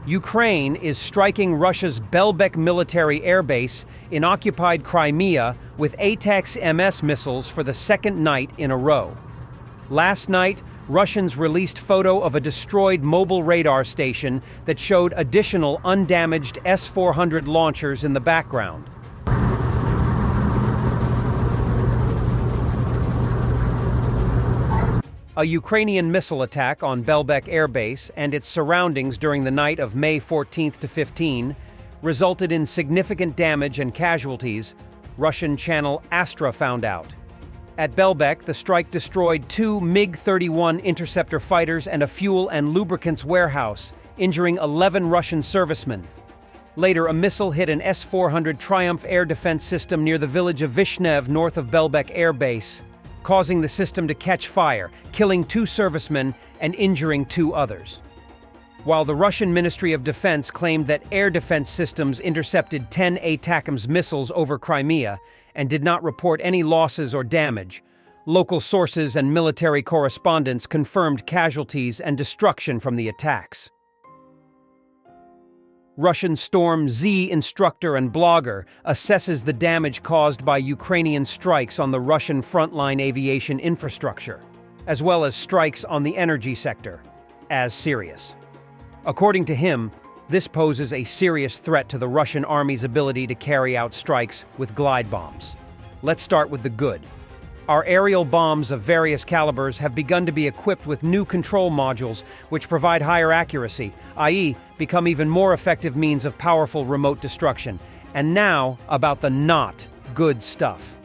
Ukraine is striking Russia's Belbek military airbase in occupied Crimea with ATACMS missiles for the second night in a row. Last night, Russians released photo of a destroyed mobile radar station that showed additional undamaged S-400 launchers in the background. A Ukrainian missile attack on Belbek Airbase and its surroundings during the night of May 14 to 15 resulted in significant damage and casualties, Russian channel Astra found out. At Belbek, the strike destroyed 2 MiG-31 interceptor fighters and a fuel and lubricants warehouse, injuring 11 Russian servicemen. Later, a missile hit an S-400 Triumph air defense system near the village of Vyshnev north of Belbek Airbase, causing the system to catch fire, killing 2 servicemen and injuring 2 others. While the Russian Ministry of Defense claimed that air defense systems intercepted 10 ATACMS missiles over Crimea and did not report any losses or damage, local sources and military correspondents confirmed casualties and destruction from the attacks. Russian Storm Z instructor and blogger assesses the damage caused by Ukrainian strikes on the Russian frontline aviation infrastructure, as well as strikes on the energy sector, as serious. According to him, this poses a serious threat to the Russian army's ability to carry out strikes with glide bombs. Let's start with the good. Our aerial bombs of various calibers have begun to be equipped with new control modules which provide higher accuracy, i.e., become even more effective means of powerful remote destruction. And now, about the not good stuff.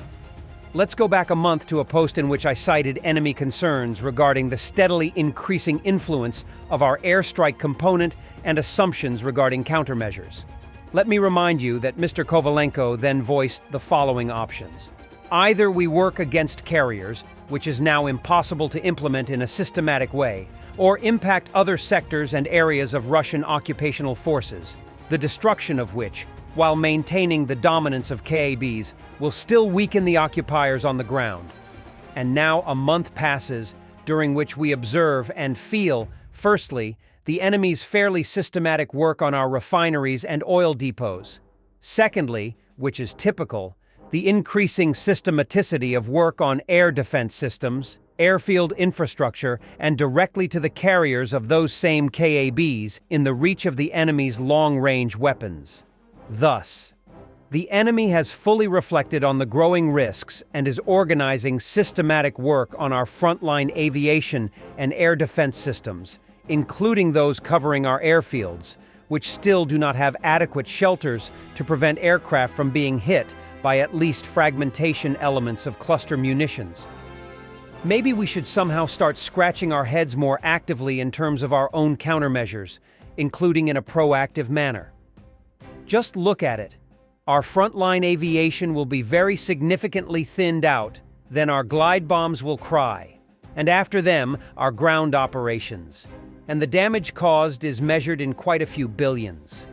Let's go back a month to a post in which I cited enemy concerns regarding the steadily increasing influence of our airstrike component and assumptions regarding countermeasures. Let me remind you that Mr. Kovalenko then voiced the following options. Either we work against carriers, which is now impossible to implement in a systematic way, or impact other sectors and areas of Russian occupational forces, the destruction of which, while maintaining the dominance of KABs, will still weaken the occupiers on the ground. And now a month passes, during which we observe and feel, firstly, the enemy's fairly systematic work on our refineries and oil depots. Secondly, which is typical, the increasing systematicity of work on air defense systems, airfield infrastructure, and directly to the carriers of those same KABs in the reach of the enemy's long-range weapons. Thus, the enemy has fully reflected on the growing risks and is organizing systematic work on our frontline aviation and air defense systems, including those covering our airfields, which still do not have adequate shelters to prevent aircraft from being hit by at least fragmentation elements of cluster munitions. Maybe we should somehow start scratching our heads more actively in terms of our own countermeasures, including in a proactive manner. Just look at it. Our frontline aviation will be very significantly thinned out, then our glide bombs will cry, and after them, our ground operations. And the damage caused is measured in quite a few billions.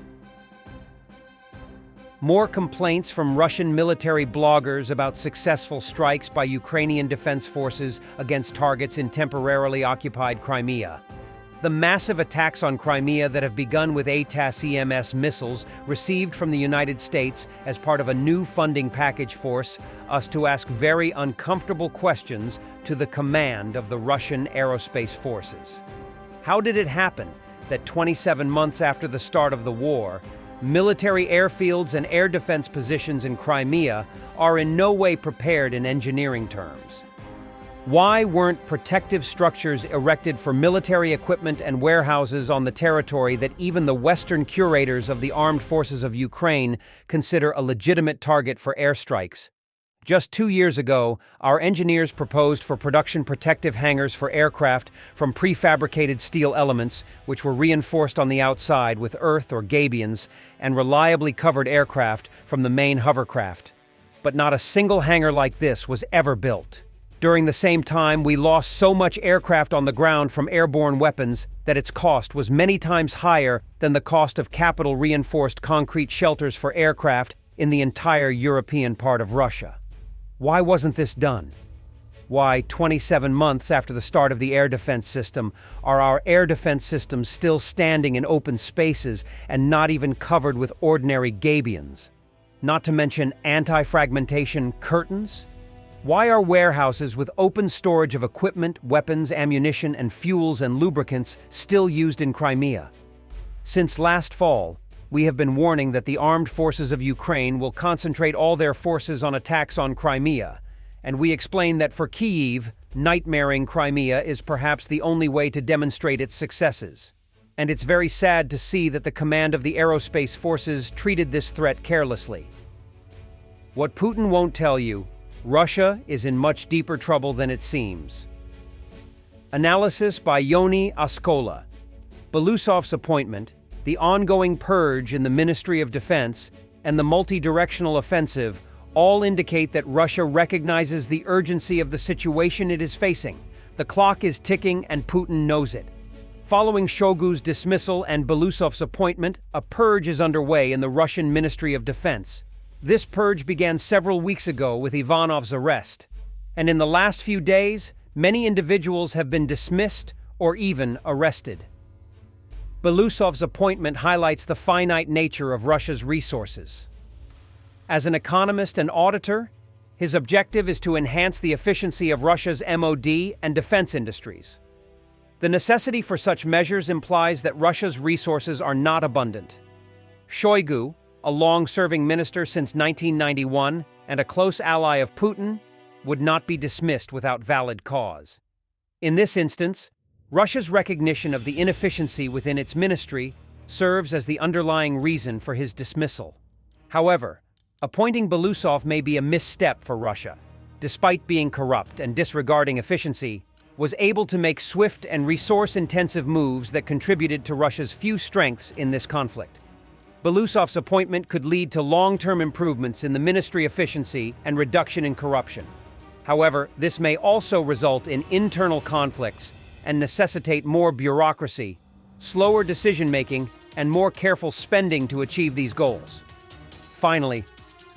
More complaints from Russian military bloggers about successful strikes by Ukrainian defense forces against targets in temporarily occupied Crimea. The massive attacks on Crimea that have begun with ATACMS missiles received from the United States as part of a new funding package force us to ask very uncomfortable questions to the command of the Russian aerospace forces. How did it happen that 27 months after the start of the war, military airfields and air defense positions in Crimea are in no way prepared in engineering terms? Why weren't protective structures erected for military equipment and warehouses on the territory that even the Western curators of the armed forces of Ukraine consider a legitimate target for airstrikes? Just 2 years ago, our engineers proposed for production protective hangars for aircraft from prefabricated steel elements, which were reinforced on the outside with earth or gabions, and reliably covered aircraft from the main hovercraft. But not a single hangar like this was ever built. During the same time, we lost so much aircraft on the ground from airborne weapons that its cost was many times higher than the cost of capital reinforced concrete shelters for aircraft in the entire European part of Russia. Why wasn't this done? Why, 27 months after the start of the air defense system, are our air defense systems still standing in open spaces and not even covered with ordinary gabions? Not to mention anti-fragmentation curtains? Why are warehouses with open storage of equipment, weapons, ammunition, and fuels and lubricants still used in Crimea? Since last fall, we have been warning that the armed forces of Ukraine will concentrate all their forces on attacks on Crimea, and we explain that for Kyiv, nightmaring Crimea is perhaps the only way to demonstrate its successes. And it's very sad to see that the command of the aerospace forces treated this threat carelessly. What Putin won't tell you, Russia is in much deeper trouble than it seems. Analysis by Yoni Askola. Belousov's appointment, the ongoing purge in the Ministry of Defense, and the multi-directional offensive all indicate that Russia recognizes the urgency of the situation it is facing. The clock is ticking and Putin knows it. Following Shoigu's dismissal and Belousov's appointment, a purge is underway in the Russian Ministry of Defense. This purge began several weeks ago with Ivanov's arrest, and in the last few days, many individuals have been dismissed or even arrested. Belousov's appointment highlights the finite nature of Russia's resources. As an economist and auditor, his objective is to enhance the efficiency of Russia's MOD and defense industries. The necessity for such measures implies that Russia's resources are not abundant. Shoigu, a long-serving minister since 1991 and a close ally of Putin, would not be dismissed without valid cause. In this instance, Russia's recognition of the inefficiency within its ministry serves as the underlying reason for his dismissal. However, appointing Belousov may be a misstep for Russia. Despite being corrupt and disregarding efficiency, was able to make swift and resource-intensive moves that contributed to Russia's few strengths in this conflict. Belousov's appointment could lead to long-term improvements in the ministry efficiency and reduction in corruption. However, this may also result in internal conflicts and necessitate more bureaucracy, slower decision-making, and more careful spending to achieve these goals. Finally,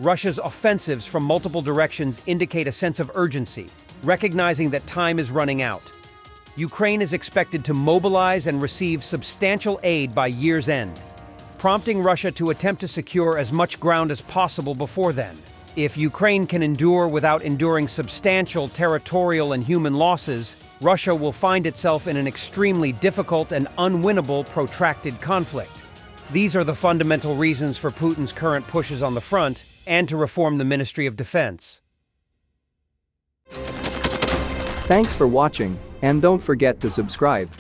Russia's offensives from multiple directions indicate a sense of urgency, recognizing that time is running out. Ukraine is expected to mobilize and receive substantial aid by year's end, prompting Russia to attempt to secure as much ground as possible before then. If Ukraine can endure without enduring substantial territorial and human losses, Russia will find itself in an extremely difficult and unwinnable protracted conflict. These are the fundamental reasons for Putin's current pushes on the front and to reform the Ministry of Defense. Thanks for watching, and don't forget to subscribe.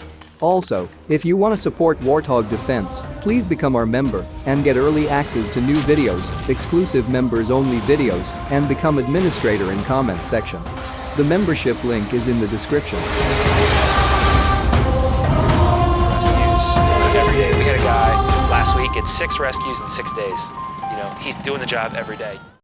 Also, if you want to support Warthog Defense, please become our member and get early access to new videos, exclusive members-only videos, and become administrator in comment section. The membership link is in the description. Rescues every day. We had a guy last week, it's 6 rescues in 6 days. You know, he's doing the job every day.